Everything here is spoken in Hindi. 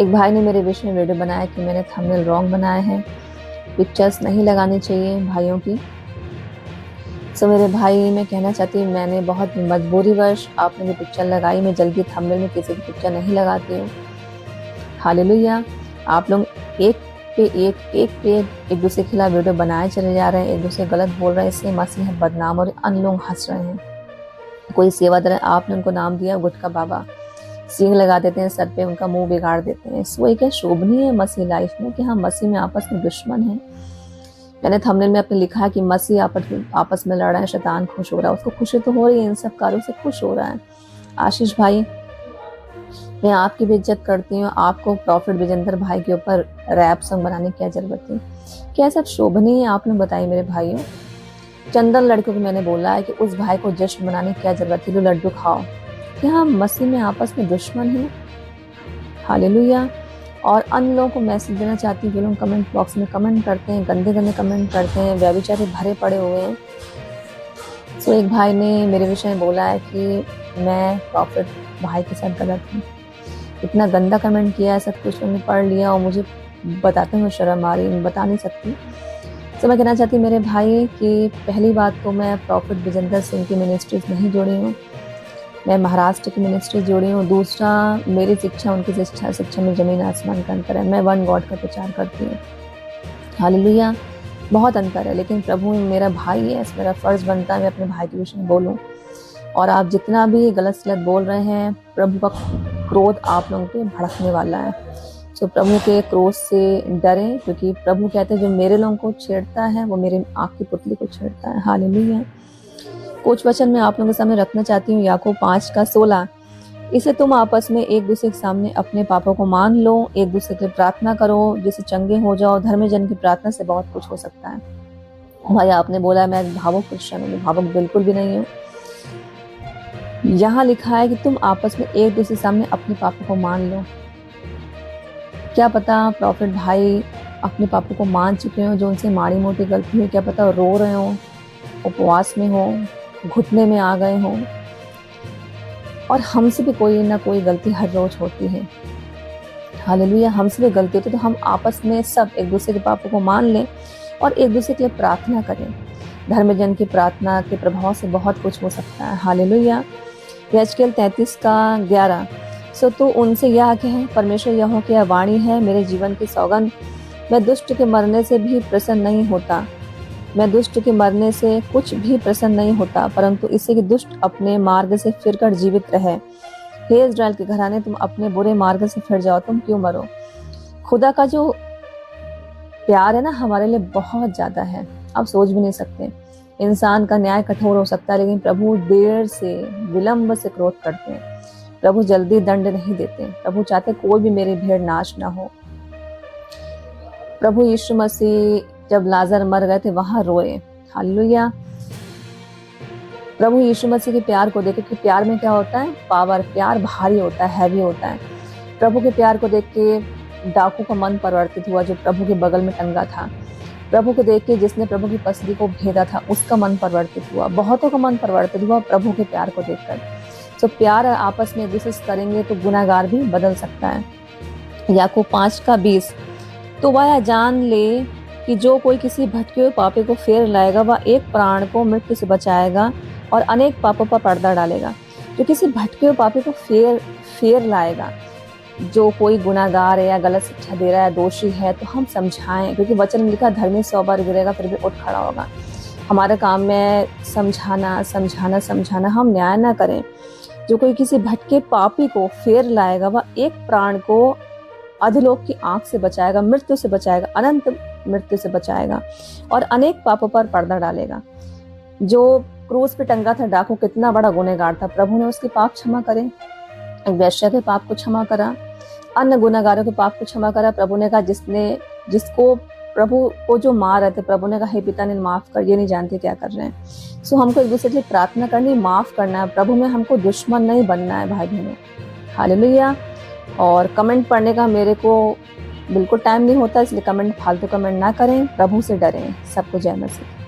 एक भाई ने मेरे विषय में वीडियो बनाया कि मैंने थंबनेल रॉन्ग बनाया है, पिक्चर्स नहीं लगानी चाहिए भाइयों की। सो मेरे भाई, मैं कहना चाहती हूँ, मैंने बहुत मजबूरीवश आपने जो पिक्चर लगाई, मैं जल्दी थंबनेल में किसी की पिक्चर नहीं लगाती हूँ। हालेलुया। आप लोग एक दूसरे के खिलाफ वीडियो बनाए चले जा रहे हैं, एक दूसरे गलत बोल रहे हैं, इससे मसीह बदनाम और अन्य लोग हंस रहे हैं। कोई सेवादार, आपने उनको नाम दिया गुटका बाबा, सींग लगा देते हैं सर पे, उनका मुंह बिगाड़ देते हैं। सो ये क्या शोभनीय है मसीह लाइफ में कि हम मसीह में आपस में दुश्मन हैं। मैंने थंबनेल में अपने लिखा है कि मसीह आपस में लड़ रहा है, शैतान खुश हो रहा है। उसको खुशी तो हो रही है, इन सब कार्यों से खुश हो रहा है। आशीष भाई, मैं आपकी भी इज्जत करती हूँ। आपको प्रॉफिट विजेंद्र भाई के ऊपर रैप सॉन्ग बनाने की क्या जरूरत थी? क्या सब शोभनीय है? आप लोग बताइए मेरे भाइयों। चंदन लड़कों को मैंने बोला है कि उस भाई को जश्न मनाने की क्या जरूरत थी, लो लड्डू खाओ। क्या हम मसीह में आपस में दुश्मन हैं? हालेलुया। और अन्य लोगों को मैसेज देना चाहती हूँ, जो लोग कमेंट बॉक्स में कमेंट करते हैं, गंदे गंदे कमेंट करते हैं, व्यभिचारी भरे पड़े हुए हैं। सो एक भाई ने मेरे विषय में बोला है कि मैं प्रॉफिट भाई के साथ गलत हूँ। इतना गंदा कमेंट किया है, सब कुछ मैंने पढ़ लिया और मुझे बताते हुए शर्म आ रही, बता नहीं सकती। तो मैं कहना चाहती हूँ मेरे भाई कि पहली बात तो मैं प्रॉफिट विजेंद्र सिंह की मिनिस्ट्रीज नहीं जोड़ी हूँ, मैं महाराष्ट्र की मिनिस्ट्री जोड़ी हूँ। दूसरा, मेरी शिक्षा उनकी शिक्षा में जमीन आसमान का अंतर है। मैं वन गॉड का प्रचार करती हूँ। हालेलुया। बहुत अंतर है, लेकिन प्रभु मेरा भाई है, मेरा फर्ज बनता है मैं अपने भाई के विषय में बोलूँ। और आप जितना भी गलत सलत बोल रहे हैं, प्रभु का क्रोध आप लोगों पे भड़कने वाला है। तो प्रभु के क्रोध से डरें, क्योंकि प्रभु कहते हैं जो मेरे लोगों को छेड़ता है वो मेरे आँख की पुतली को छेड़ता है। हालेलुया। कुछ वचन मैं आप लोगों के सामने रखना चाहती हूँ। याकूब 5:16, इसे तुम आपस में एक दूसरे के सामने अपने पापों को मान लो, एक दूसरे के लिए प्रार्थना करो जिससे चंगे हो जाओ। धर्मी जन की प्रार्थना से बहुत कुछ हो सकता है। भाई आपने बोला मैं भावुक क्रिश्चियन हूँ, भावुक बिल्कुल भी नहीं हूँ। यहाँ लिखा है कि तुम आपस में एक दूसरे के सामने अपने पापों को मान लो। क्या पता प्रॉफिट भाई अपने पापों को मान चुके हो, जो उनसे माड़ी मोटी गलती हुई, क्या पता रो रहे हो, उपवास में हो, घुटने में आ गए हो। और हमसे भी कोई ना कोई गलती हर रोज होती है। हालेलुया। हमसे भी गलती होती है, तो हम आपस में सब एक दूसरे के पापों को मान लें और एक दूसरे के लिए प्रार्थना करें। धर्मजन की प्रार्थना के प्रभाव से बहुत कुछ हो सकता है। हालेलुया। यहेजकेल 33:11, सो तो उनसे यह कहें, परमेश्वर यहोवा की यह वाणी है, मेरे जीवन की सौगंध, मैं दुष्ट के मरने से भी प्रसन्न नहीं होता, मैं दुष्ट के मरने से कुछ भी प्रसन्न नहीं होता, परंतु इससे कि दुष्ट अपने मार्ग से फिरकर जीवित रहे। हे इस्राएल के घराने, तुम अपने बुरे मार्ग से फिर जाओ, तुम क्यों मरो? खुदा का जो प्यार है ना हमारे लिए बहुत ज्यादा है, आप सोच भी नहीं सकते। इंसान का न्याय कठोर हो सकता है, लेकिन प्रभु देर से, विलंब से क्रोध करते हैं। प्रभु जल्दी दंड नहीं देते। प्रभु चाहते कोई भी मेरी भेड़ नाश ना हो। प्रभु यीशु मसीह जब लाजर मर गए थे वहां रोए। हालेलुया। प्रभु यीशु मसीह के प्यार को देख के, प्यार में क्या होता है? पावर। प्यार भारी होता है, हैवी होता है। प्रभु के प्यार को देख के डाकू का मन परिवर्तित हुआ जो प्रभु के बगल में टंगा था। प्रभु को देख के जिसने प्रभु की पसली को भेदा था उसका मन परिवर्तित हुआ। बहुतों का मन परिवर्तित हुआ प्रभु के प्यार को देखकर। तो प्यार आपस में विशेष करेंगे तो गुनाहगार भी बदल सकता है। याकूब 5:20, तो वह जान ले कि जो कोई किसी भटके हुए पापी को फेर लाएगा वह एक प्राण को मृत्यु से बचाएगा और अनेक पापों पर पर्दा डालेगा। जो किसी भटके हुए पापी को फेर लाएगा, जो कोई गुनाहगार है या गलत शिक्षा दे रहा है, दोषी है, तो हम समझाएं, क्योंकि वचन में लिखा धर्मी 100 बार गिरेगा फिर भी उठ खड़ा होगा। हमारा काम में समझाना, हम न्याय ना करें। जो कोई किसी भटके पापी को फेर लाएगा वह एक प्राण को अधोलोक की आंख से बचाएगा, मृत्यु से बचाएगा, अनंत मृत्यु से बचाएगा और अनेक पापों पर पर्दा डालेगा। जो क्रूस पे टंगा था डाकू, कितना बड़ा गुनहगार था, प्रभु ने उसके पाप क्षमा करे। एक वैश्य के पाप को क्षमा करा, अन्य गुनहगारों के पाप को क्षमा करा। प्रभु ने कहा जिसको प्रभु को जो मार रहे थे, प्रभु ने कहा हे पिता ने माफ कर, ये नहीं जानते क्या कर रहे हैं। सो हमको एक दूसरे के लिए प्रार्थना करनी, माफ करना है। प्रभु में हमको दुश्मन नहीं बनना है भाई बहनों। हालेलुया। और कमेंट पढ़ने का मेरे को बिल्कुल टाइम नहीं होता, इसलिए फालतू कमेंट ना करें। प्रभु से डरें। सबको जय मसीह।